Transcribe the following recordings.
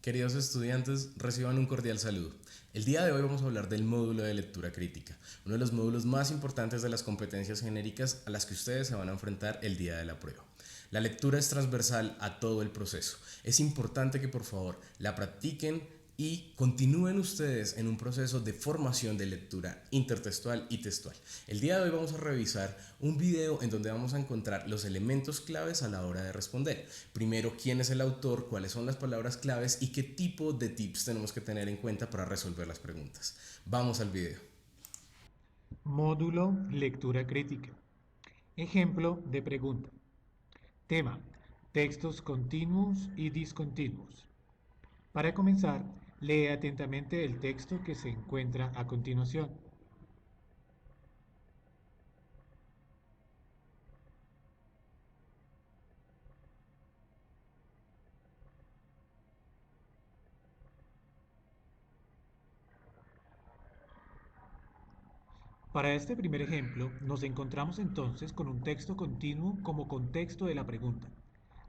Queridos estudiantes, reciban un cordial saludo. El día de hoy vamos a hablar del módulo de lectura crítica, uno de los módulos más importantes de las competencias genéricas a las que ustedes se van a enfrentar el día de la prueba. La lectura es transversal a todo el proceso. Es importante que por favor la practiquen y continúen ustedes en un proceso de formación de lectura intertextual y textual. El día de hoy vamos a revisar un video en donde vamos a encontrar los elementos claves a la hora de responder. Primero, quién es el autor, cuáles son las palabras claves y qué tipo de tips tenemos que tener en cuenta para resolver las preguntas. Vamos al video. Módulo Lectura Crítica. Ejemplo de pregunta. Tema: textos continuos y discontinuos. Para comenzar, lee atentamente el texto que se encuentra a continuación. Para este primer ejemplo, nos encontramos entonces con un texto continuo como contexto de la pregunta.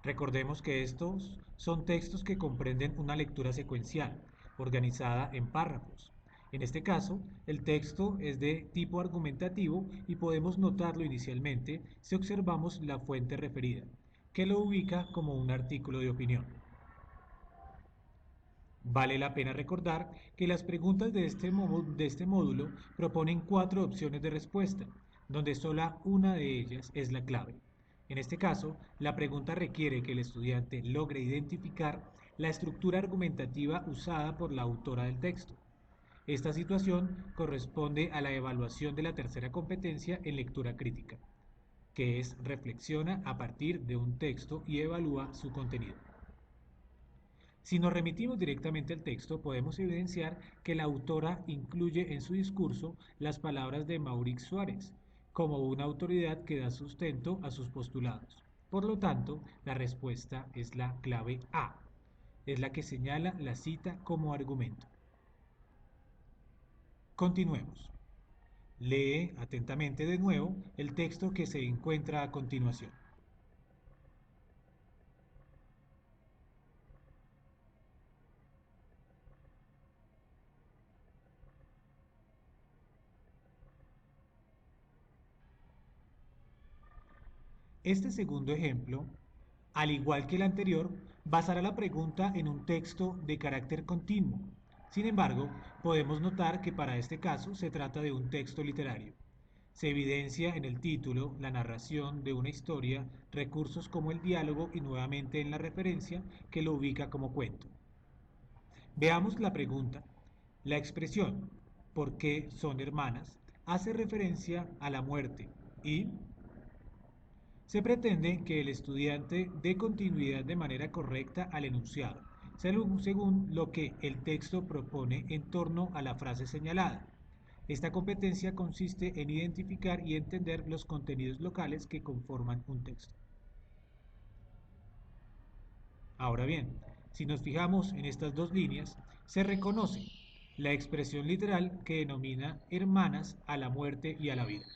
Recordemos que estos son textos que comprenden una lectura secuencial, organizada en párrafos. En este caso, el texto es de tipo argumentativo y podemos notarlo inicialmente si observamos la fuente referida, que lo ubica como un artículo de opinión. Vale la pena recordar que las preguntas de este módulo proponen cuatro opciones de respuesta, donde sola una de ellas es la clave. En este caso, la pregunta requiere que el estudiante logre identificar la estructura argumentativa usada por la autora del texto. Esta situación corresponde a la evaluación de la tercera competencia en lectura crítica, que es reflexiona a partir de un texto y evalúa su contenido. Si nos remitimos directamente al texto, podemos evidenciar que la autora incluye en su discurso las palabras de Maurice Suárez, como una autoridad que da sustento a sus postulados. Por lo tanto, la respuesta es la clave A, es la que señala la cita como argumento. Continuemos. Lee atentamente de nuevo el texto que se encuentra a continuación. Este segundo ejemplo, al igual que el anterior, basará la pregunta en un texto de carácter continuo. Sin embargo, podemos notar que para este caso se trata de un texto literario. Se evidencia en el título, la narración de una historia, recursos como el diálogo y nuevamente en la referencia que lo ubica como cuento. Veamos la pregunta. La expresión ¿por qué son hermanas? Hace referencia a la muerte y se pretende que el estudiante dé continuidad de manera correcta al enunciado, según lo que el texto propone en torno a la frase señalada. Esta competencia consiste en identificar y entender los contenidos locales que conforman un texto. Ahora bien, si nos fijamos en estas dos líneas, se reconoce la expresión literal que denomina hermanas a la muerte y a la vida.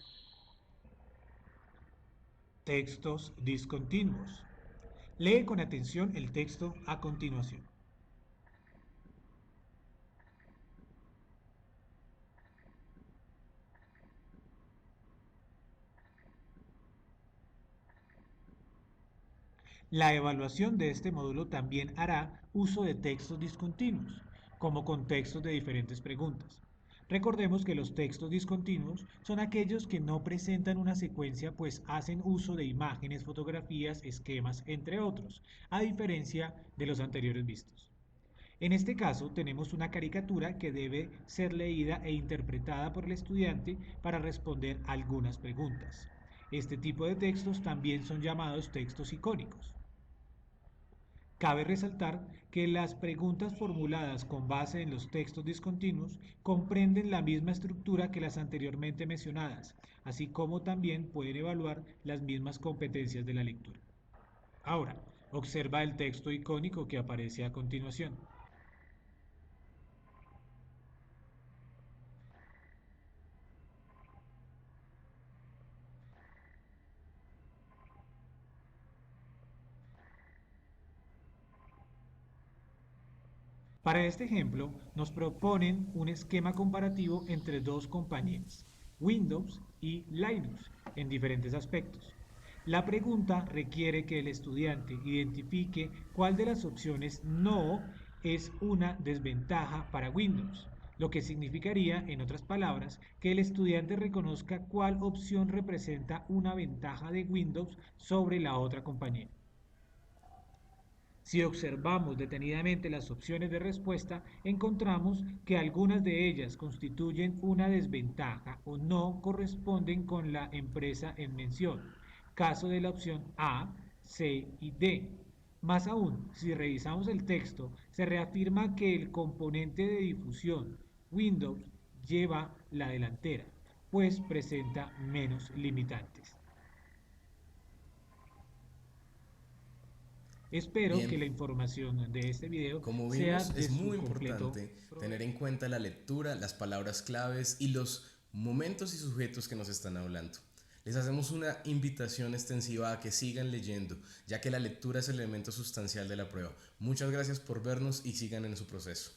Textos discontinuos. Lee con atención el texto a continuación. La evaluación de este módulo también hará uso de textos discontinuos, como contextos de diferentes preguntas. Recordemos que los textos discontinuos son aquellos que no presentan una secuencia, pues hacen uso de imágenes, fotografías, esquemas, entre otros, a diferencia de los anteriores vistos. En este caso, tenemos una caricatura que debe ser leída e interpretada por el estudiante para responder algunas preguntas. Este tipo de textos también son llamados textos icónicos. Cabe resaltar que las preguntas formuladas con base en los textos discontinuos comprenden la misma estructura que las anteriormente mencionadas, así como también pueden evaluar las mismas competencias de la lectura. Ahora, observa el texto icónico que aparece a continuación. Para este ejemplo, nos proponen un esquema comparativo entre dos compañías, Windows y Linux, en diferentes aspectos. La pregunta requiere que el estudiante identifique cuál de las opciones no es una desventaja para Windows, lo que significaría, en otras palabras, que el estudiante reconozca cuál opción representa una ventaja de Windows sobre la otra compañía. Si observamos detenidamente las opciones de respuesta, encontramos que algunas de ellas constituyen una desventaja o no corresponden con la empresa en mención, caso de la opción A, C y D. Más aún, si revisamos el texto, se reafirma que el componente de difusión Windows lleva la delantera, pues presenta menos limitantes. Espero que Bien, la información de este video como sea vimos, de es su muy completo importante tener provecho. en cuenta la lectura, las palabras claves y los momentos y sujetos que nos están hablando. Les hacemos una invitación extensiva a que sigan leyendo, ya que la lectura es el elemento sustancial de la prueba. Muchas gracias por vernos y sigan en su proceso.